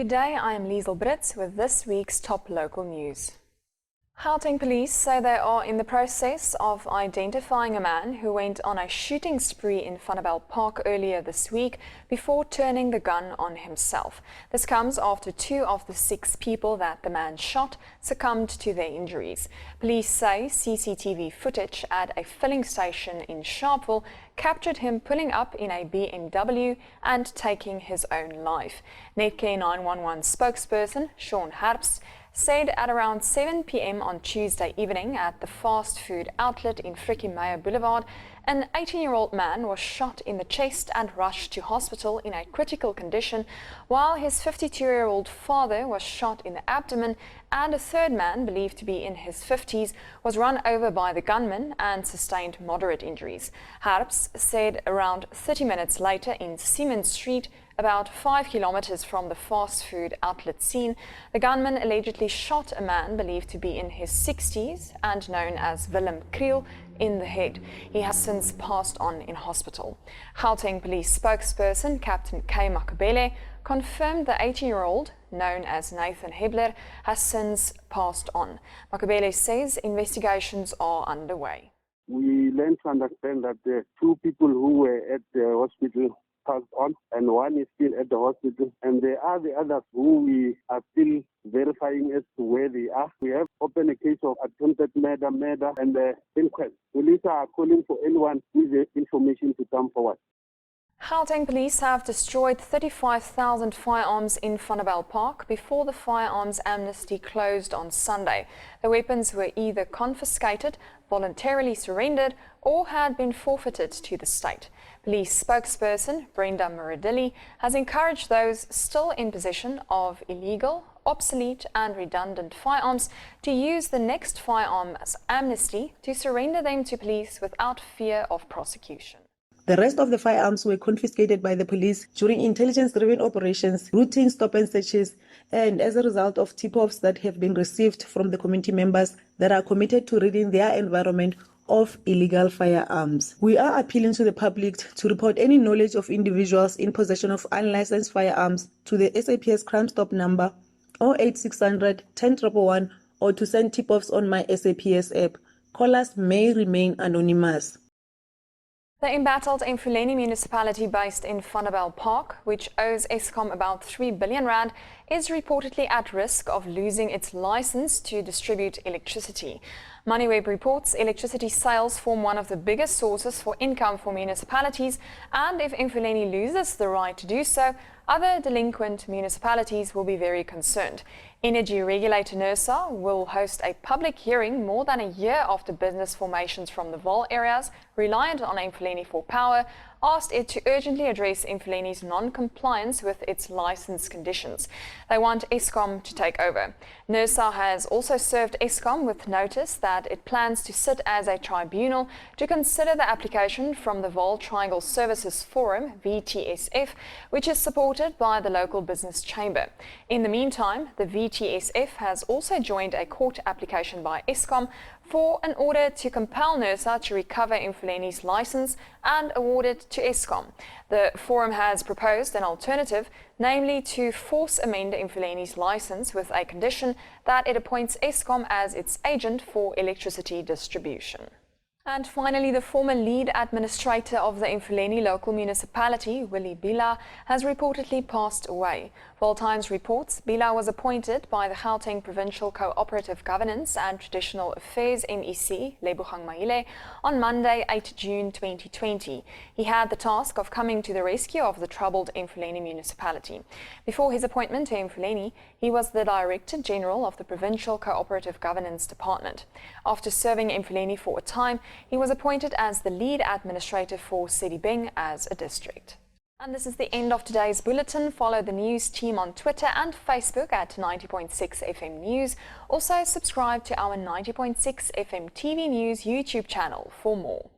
Good day, I am Liesl Brits with this week's top local news. Gauteng police say they are in the process of identifying a man who went on a shooting spree in Vanderbijlpark earlier this week before turning the gun on himself. This comes after 2 of the 6 people that the man shot succumbed to their injuries. Police say CCTV footage at a filling station in Sharpeville captured him pulling up in a BMW and taking his own life. Netcare 911 spokesperson Sean Harps said at around 7 p.m. on Tuesday evening at the fast food outlet in Fermer Boulevard, an 18-year-old man was shot in the chest and rushed to hospital in a critical condition, while his 52-year-old father was shot in the abdomen, and a third man, believed to be in his 50s, was run over by the gunman and sustained moderate injuries. Harps said around 30 minutes later in Siemens Street, about 5 kilometers from the fast food outlet scene, the gunman allegedly shot a man believed to be in his 60s and known as Willem Kriel in the head. He has since passed on in hospital. Gauteng police spokesperson Captain K. Makabele confirmed the 18-year-old, known as Nathan Hebler, has since passed on. Makabele says investigations are underway. We learned to understand that the 2 people who were at the hospital passed on, and 1 is still at the hospital, and there are the others who we are still verifying as to where they are. We have opened a case of attempted murder, and inquest. Police are calling for anyone with the information to come forward. Gauteng police have destroyed 35,000 firearms in Vanderbijlpark before the firearms amnesty closed on Sunday. The weapons were either confiscated, voluntarily surrendered, or had been forfeited to the state. Police spokesperson Brenda Muradilli has encouraged those still in possession of illegal, obsolete and redundant firearms to use the next firearms amnesty to surrender them to police without fear of prosecution. The rest of the firearms were confiscated by the police during intelligence-driven operations, routine stop and searches, and as a result of tip-offs that have been received from the community members that are committed to ridding their environment of illegal firearms. We are appealing to the public to report any knowledge of individuals in possession of unlicensed firearms to the SAPS Crime Stop number 08600 10111 or to send tip-offs on my SAPS app. Callers may remain anonymous. The embattled Emfuleni municipality based in Vanderbijlpark, which owes Eskom about 3 billion rand, is reportedly at risk of losing its license to distribute electricity. MoneyWeb reports electricity sales form one of the biggest sources for income for municipalities, and if Emfuleni loses the right to do so, other delinquent municipalities will be very concerned. Energy regulator NERSA will host a public hearing more than a year after business formations from the Vaal areas, reliant on Emfuleni for power, asked it to urgently address Emfuleni's non-compliance with its license conditions. They want Eskom to take over. NERSA has also served Eskom with notice that it plans to sit as a tribunal to consider the application from the Vaal Triangle Services Forum, VTSF, which is supported by the local business chamber. In the meantime, the VTSF has also joined a court application by Eskom for an order to compel NERSA to recover Emfuleni's license and award it to Eskom. The forum has proposed an alternative, namely to force amend Emfuleni's license with a condition that it appoints Eskom as its agent for electricity distribution. And finally, the former lead administrator of the Emfuleni local municipality, Willie Bila, has reportedly passed away. Vaal Times reports Bila was appointed by the Gauteng Provincial Cooperative Governance and Traditional Affairs MEC, Lebogang Maile, on Monday, 8 June 2020. He had the task of coming to the rescue of the troubled Emfuleni municipality. Before his appointment to Emfuleni, he was the Director General of the Provincial Cooperative Governance Department. After serving Emfuleni for a time, he was appointed as the lead administrator for Sedibeng as a district. And this is the end of today's bulletin. Follow the news team on Twitter and Facebook at 90.6 FM News. Also subscribe to our 90.6 FM TV News YouTube channel for more.